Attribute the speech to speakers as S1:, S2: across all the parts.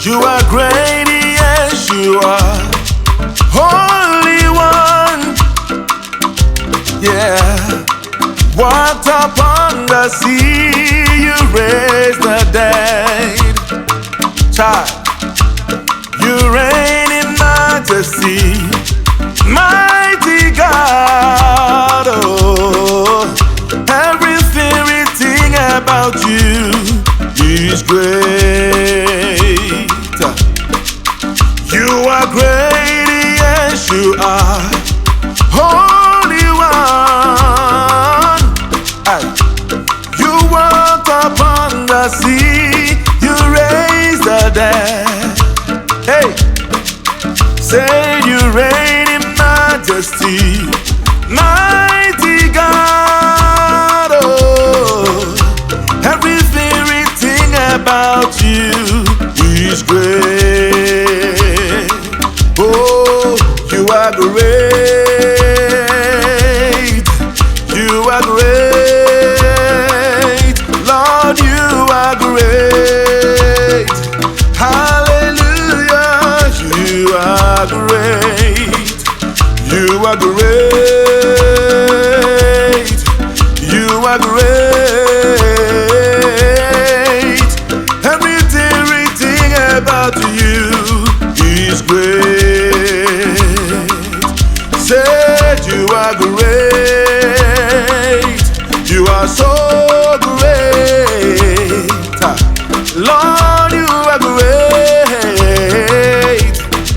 S1: You are great, yes, you are Holy One. Yeah. Walked upon the sea, you raised the dead. Child, you reign in majesty, mighty God. Oh, everything about you is great. You are great, yes, you are Holy One. You walked upon the sea, you raised the dead. Hey, say you reign in majesty, mighty God. Oh, everything about you is great. Oh, you are great. You are great. Lord, you are great. Hallelujah. You are great. You are great. You are great. Everything about you is great. Said you are great. You are so great. Lord, you are great.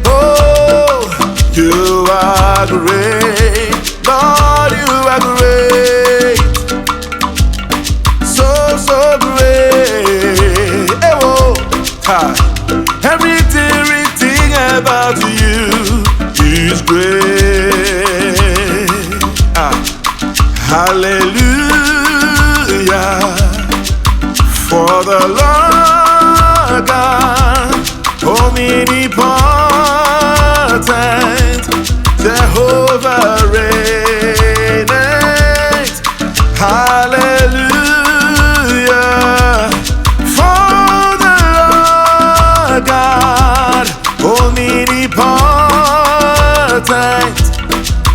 S1: Oh, you are great. Lord, you are great. So great. Oh, everything about you is great. Hallelujah. For the Lord God, omnipotent, Jehovah reigneth. Hallelujah. For the Lord God, omnipotent,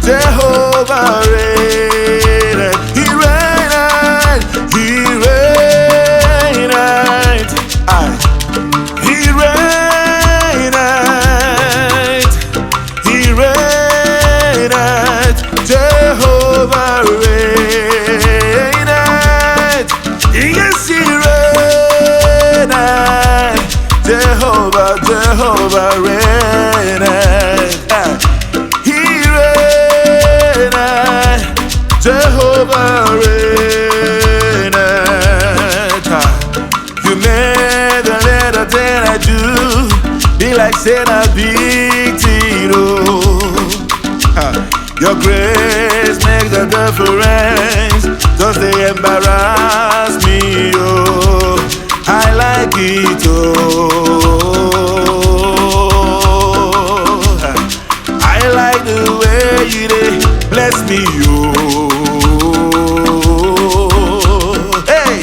S1: Jehovah reigneth. He reigneth. He reigneth. He reigneth. He reigneth. Jehovah reigneth. Yes, he reigneth. Jehovah reigneth. He reigneth. Jehovah reigneth. You made the little thing I do be like saying a big deal. Your grace makes the difference. Does they embarrass me? Oh, I like it. Oh, I like the way you did bless me. Oh, hey,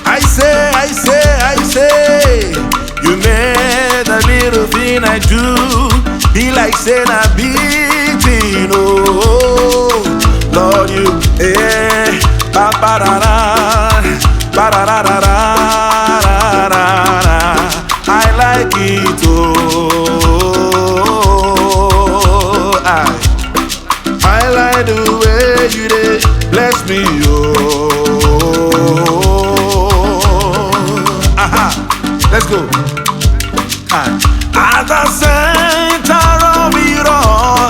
S1: I say, you made a little thing I do be like saying a big thing. Oh, Lord, you, eh, ba ba da da, ba da da da da. I like it. Oh, I like the way you did bless me. Oh, let's go. At the center of it all,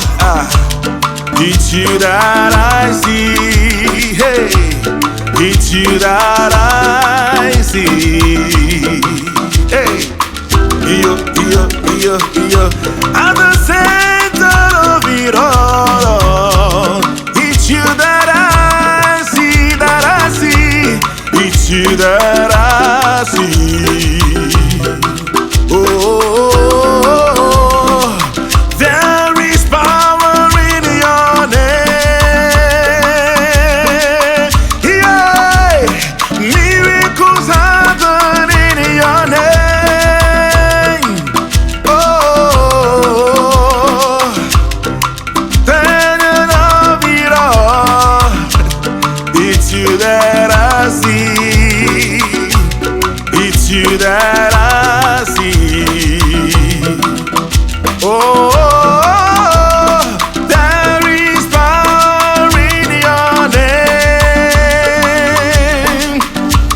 S1: it's you that I see. Hey, it's you that I see. Hey, yo. At the center of it all, it's you that I see, It's you that I see. Oh, there is power in your name. Yeah, miracles happen in your name. you that I see. Oh, there is power in your name.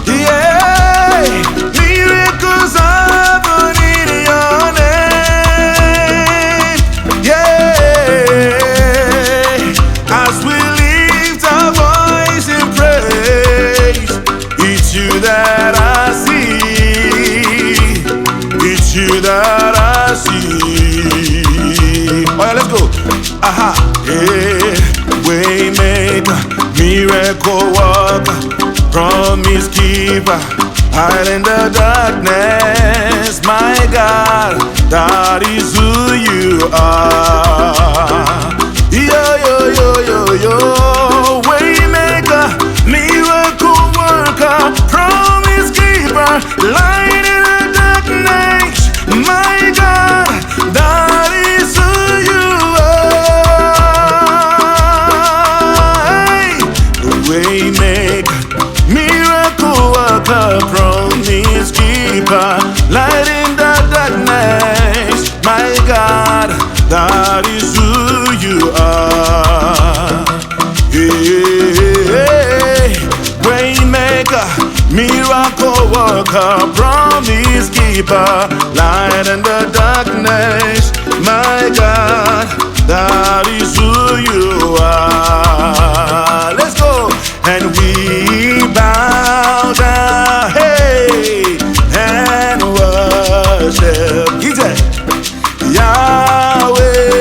S1: Yeah, miracles happen in your name. Yeah, as we lift our voice in praise, it's you that I see. It's you that I see. Oh yeah, let's go. Aha, yeah. Waymaker, miracle worker, promise keeper, hide in the darkness. My God, that is who you are. Yo, yo, yo, yo, yo. Waymaker, miracle worker, promise keeper, light in the darkness. My God, that is who you are. Waymaker, miracle worker, promise keeper, light in the darkness. My God, that is who you are. Hey, Waymaker, miracle worker, promise keeper, light in the darkness. My God, that is who you are. Let's go. And we bow down, hey, and worship Yahweh.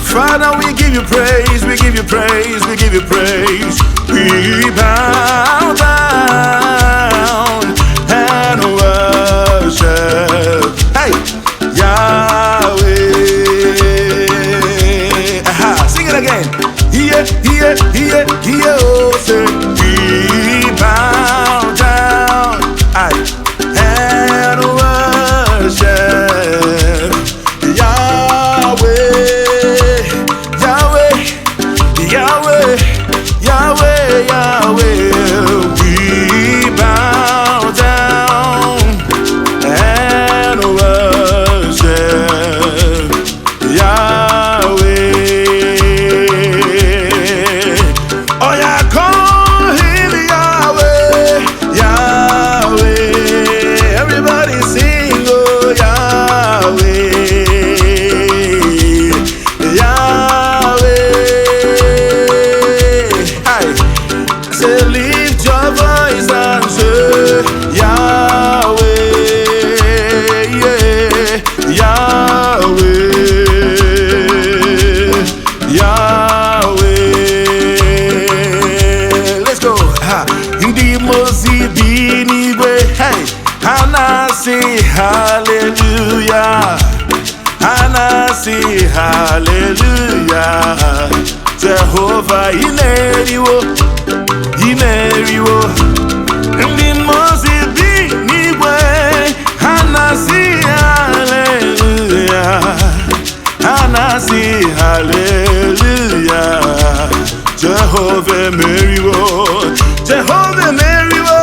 S1: Father, we give you praise, we give you praise, we give you praise. We bow down and worship, hey, Yahweh. Aha, sing it again. Here, here, here, here, oh, say, we bow down, aye, and worship Yahweh, Yahweh, Yahweh, Yahweh, Yahweh. We bow down and worship Yahweh. Oh yeah, call him Yahweh, Yahweh. Everybody sing, oh Yahweh, Yahweh. Hey, say lift your voice and say Yahweh, yeah, Yahweh, Yahweh. Let's go. Indi mozibi niwe, hey, Hana say hallelujah, Hana say hallelujah. Jehovah imeriwo, imeriwo. Indi mozibi niwe, Hana say hallelujah, Hana say hallelujah. Jehovah meriwo, Jehovah meriwo.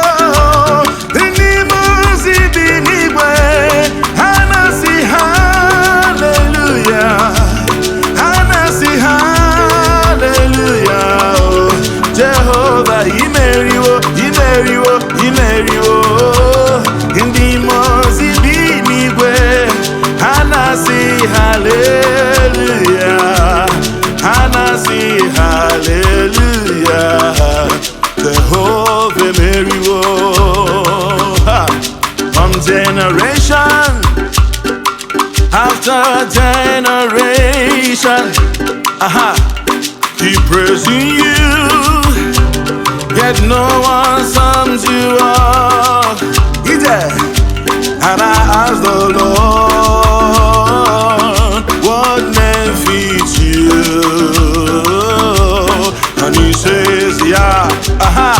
S1: Indi mozibi niwe, Hana say hallelujah, Hana say hallelujah. Oh, Jehovah imeriwo, imeriwo, imeriwo. Indi mozibi niwe, Hana say hallelujah, Hana say hallelujah. Jehovah meriwo. From generation after generation, aha, keep praising you, yet no one sums you up. And I ask the Lord, what name fits you? And he says, yeah, aha.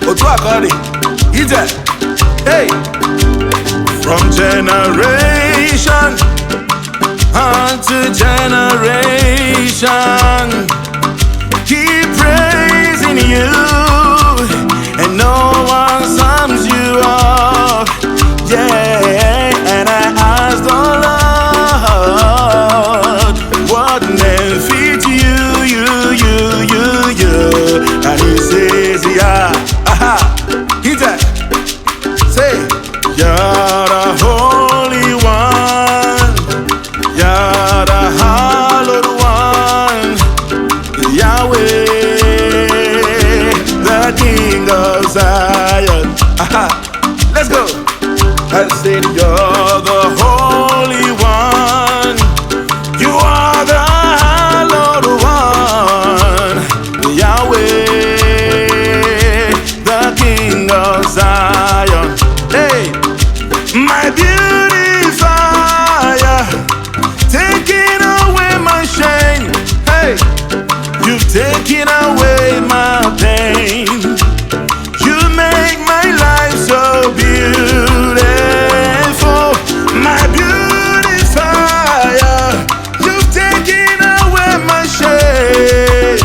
S1: Otuakari, hey, from generation unto generation, keep praising you, and no King of Zion. Aha. Let's go. I said you're the Holy One. You are the Hallowed One. Yahweh, the King of Zion. Hey, my beautifier, taking away my shame. Hey, you've taken away my pain. You make my life so beautiful. My beautifier, you've taken away my shame.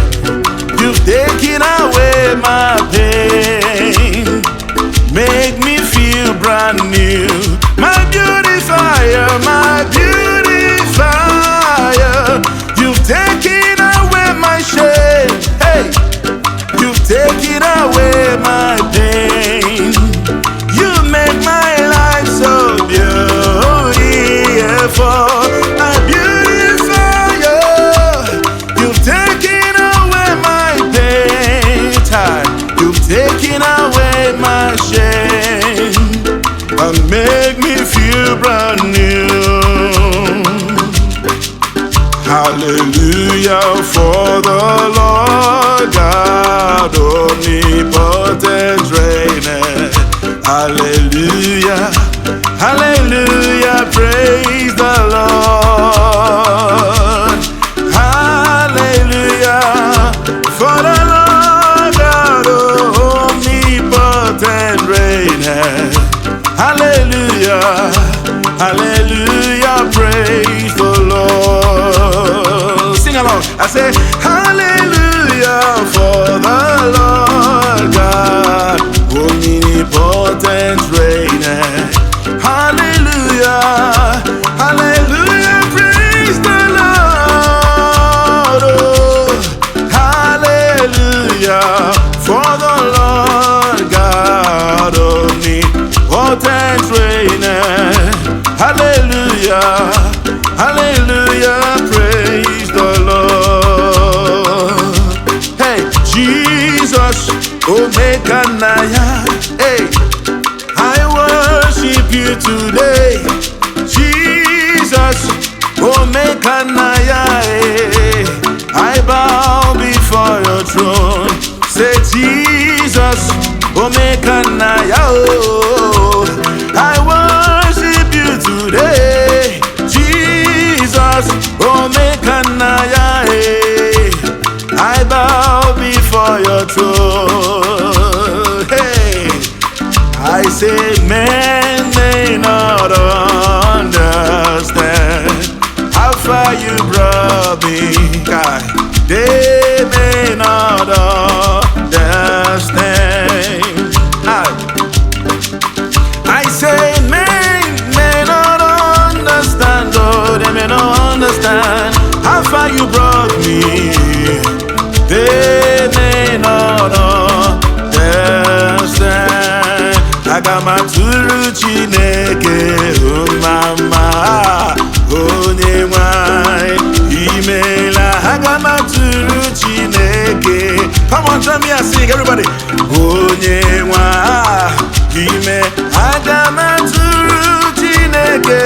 S1: You've taken away my pain. Make me feel brand new. My beautifier, my beautifier. You've taken away my shame. Hey, you've taken away my pain. You make my life so beautiful. My beautifier, you've taken away my pain. You've taken away my shame and make me feel brand new. Hallelujah for the Lord God omnipotent reigneth. Hallelujah, hallelujah, praise the Lord. Hallelujah for the Lord God omnipotent reigneth. Hallelujah, hallelujah, praise the Lord. Sing along. I say hallelujah for the Lord God omnipotent reigneth. Hallelujah, hallelujah, praise the Lord. Oh, hallelujah for the Lord God omnipotent reigneth. Hallelujah, hallelujah, praise the Lord. Hey, Jesus, Omekanaya. Hey, I worship you today. Jesus, Omekanaya. Hey, I bow before your throne. Say, Jesus, Omekanaya. Oh, I worship you today. Jesus, Omekanaya. Hey, I bow before your throne. Hey, I say men may not understand how far you brought me. God, they may not understand. I say men may not understand. Oh, they may not understand how far you brought me. They may not understand. Agamaturu Chineke, oh mama, oh nyewai, imela. Agamaturu Chineke. Come on, join me and sing, everybody. Oh nyewai, ime. Agamaturu Chineke.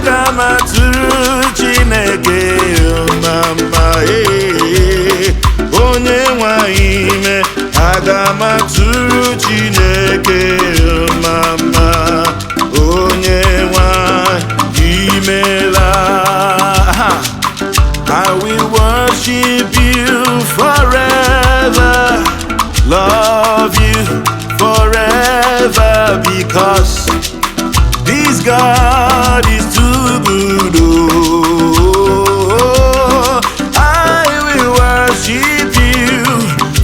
S1: Agamaturu Chineke, oh mama, onye nwa ime. Agamaturu Chineke, oh mama, onye nwa imela. I will worship you forever, love you forever, because this God is too good. Oh, I will worship you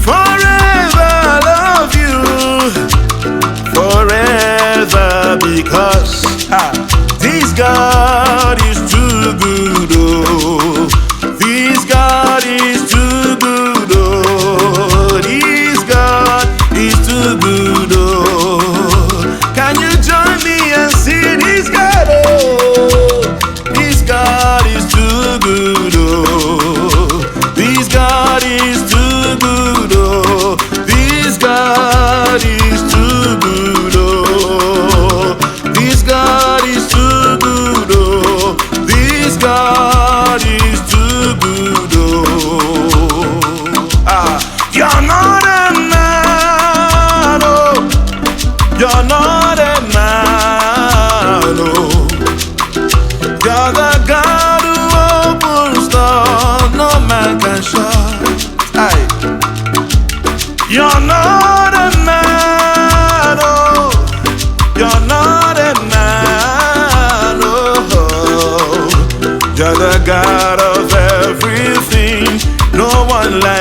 S1: forever, love you forever, because this God is too good. Oh, this God is too good. Oh, this God is too good. Oh, can you join me and see this God? Oh, this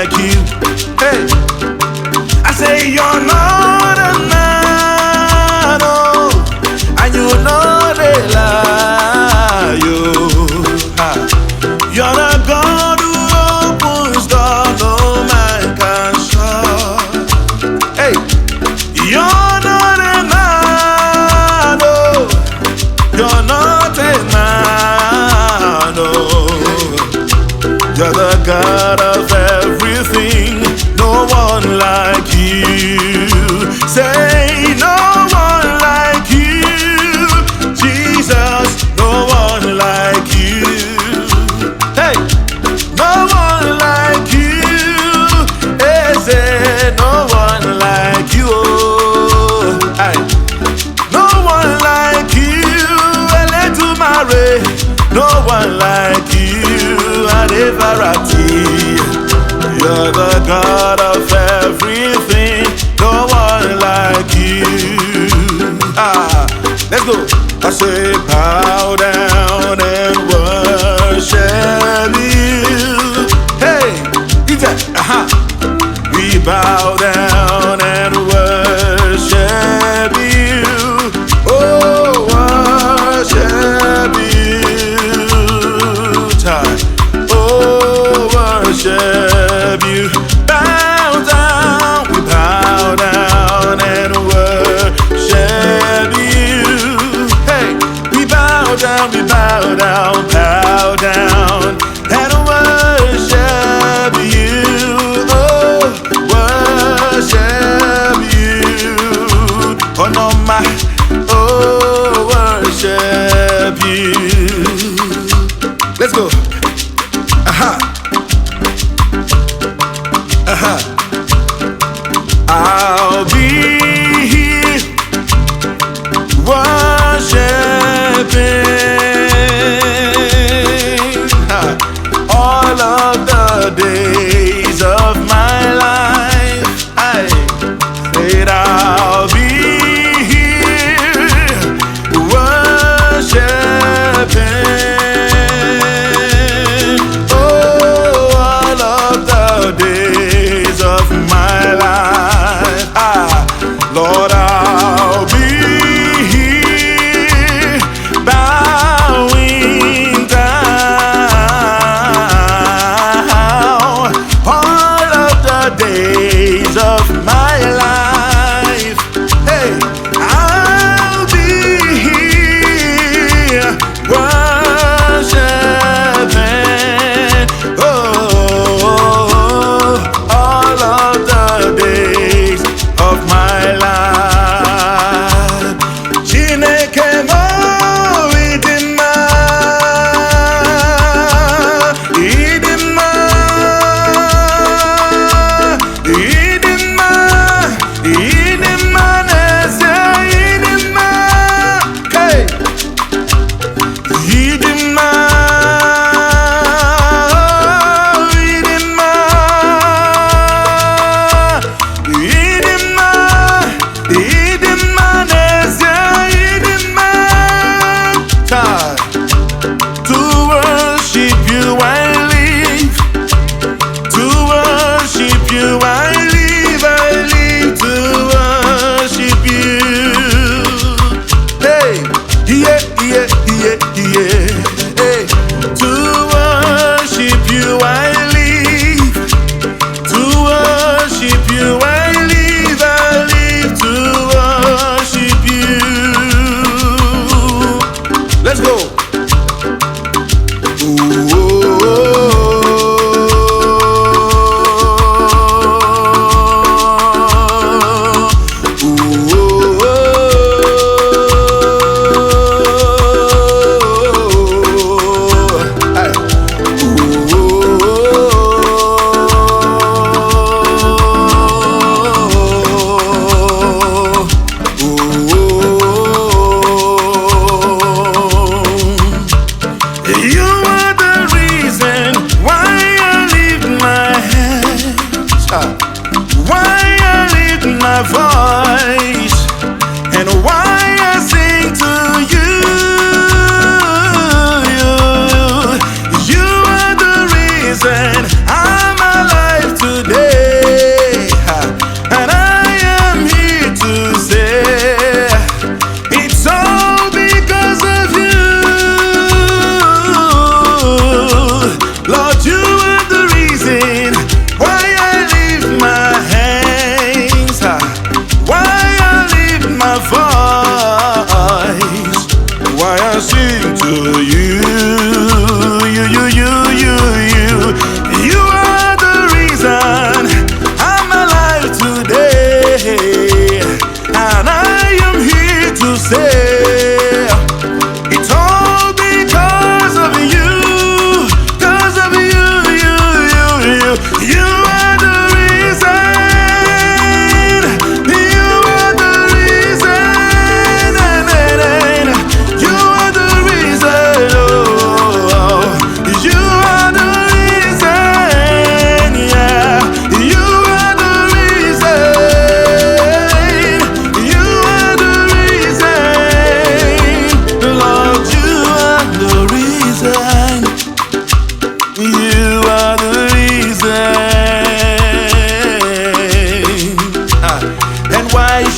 S1: like you. Hey, I say you're not a man, oh, and you know they lie, you. You're the God who opens doors no man can shut. Hey, you're not a man, oh, you're not a man, oh. You're the God of everything, no one like you. Say no one like you, Jesus, no one like you. Hey, no one like you. Hey, say no one like you. Hey, no one like you. No one like you. You're the God of everything, no one like you. Let's go. I say bow down and worship you. Hey, we bow down and worship you. Oh, worship you. Worship you, bow down, we bow down and worship you. Hey, we bow down, bow down and worship you. Oh, worship you. Oh no, my, oh, worship you. Let's go. I'll be here worshiping all of the days of my life. I said I'll be here worshiping all of the days of my life. Lord, I'll be here bowing down all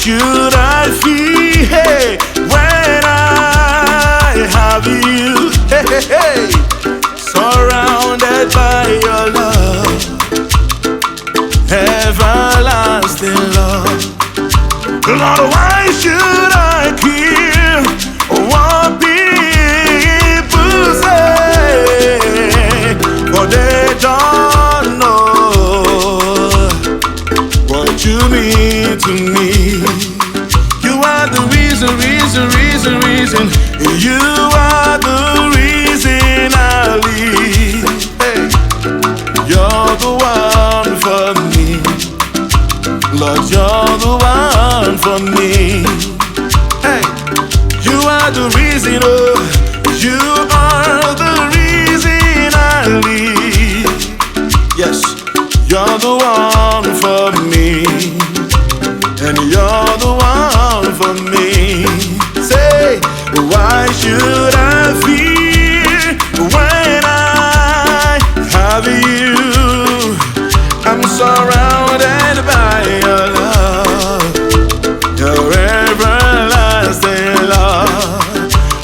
S1: should I feel when I have you? Surrounded by your love, everlasting love. Lord, why should I care what people say? For they don't know what you mean to me. You are the reason. You are the reason I live. Hey, you're the one for me. Lord, you're the one for me. Hey, you are the reason, oh, you are the reason I live. Yes, you're the one for me, and you're the one for me. Say, why should I fear when I have you? I'm surrounded by your love, your everlasting love.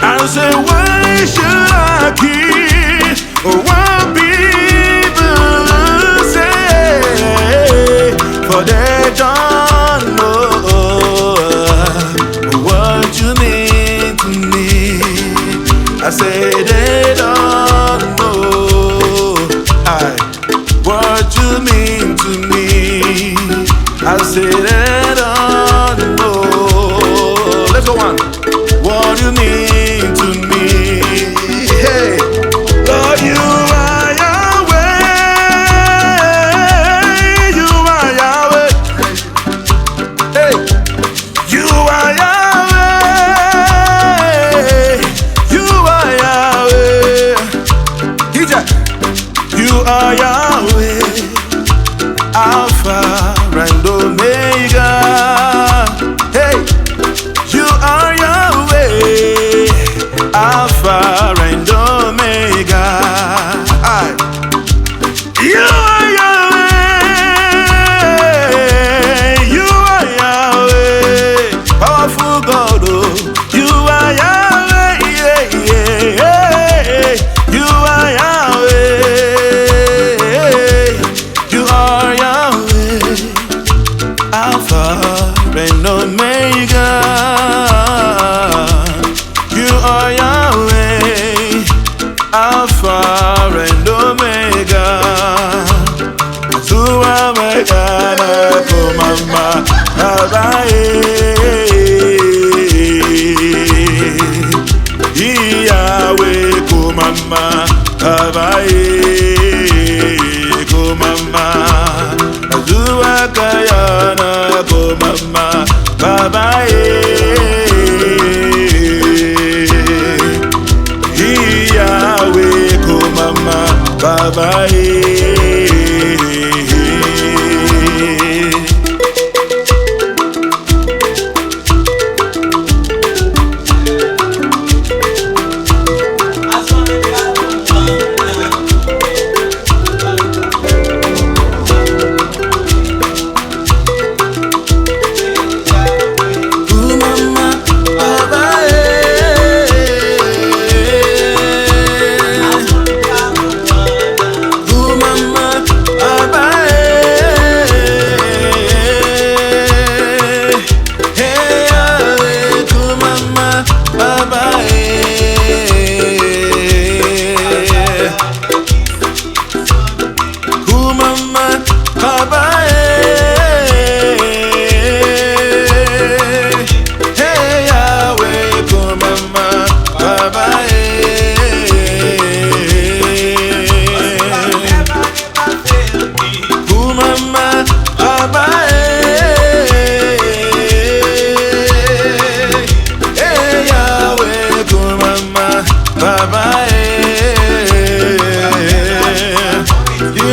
S1: I say, why should I care what people say? For they don't know what you mean to me. I say they don't know what you mean to me. I say they don't know. Let's go on. What you mean to me? Hey, Lord, you are Yahweh. You are Yahweh. Hey, you are Yahweh. You are Yahweh. You are Yahweh, Alpha and Omega. Hey, you are Yahweh, Alpha and Omega. Aye. You are Yahweh, you are Yahweh, powerful God. Oh, you are Yahweh, yeah, yeah, yeah. You are Yahweh. Alpha and Omega. You are Yahweh, Alpha and Omega. Suamayana kumama abaye. Yahweh kumama abaye kumama. Kayana go mama baba Yahweh go mama baba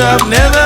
S1: I've never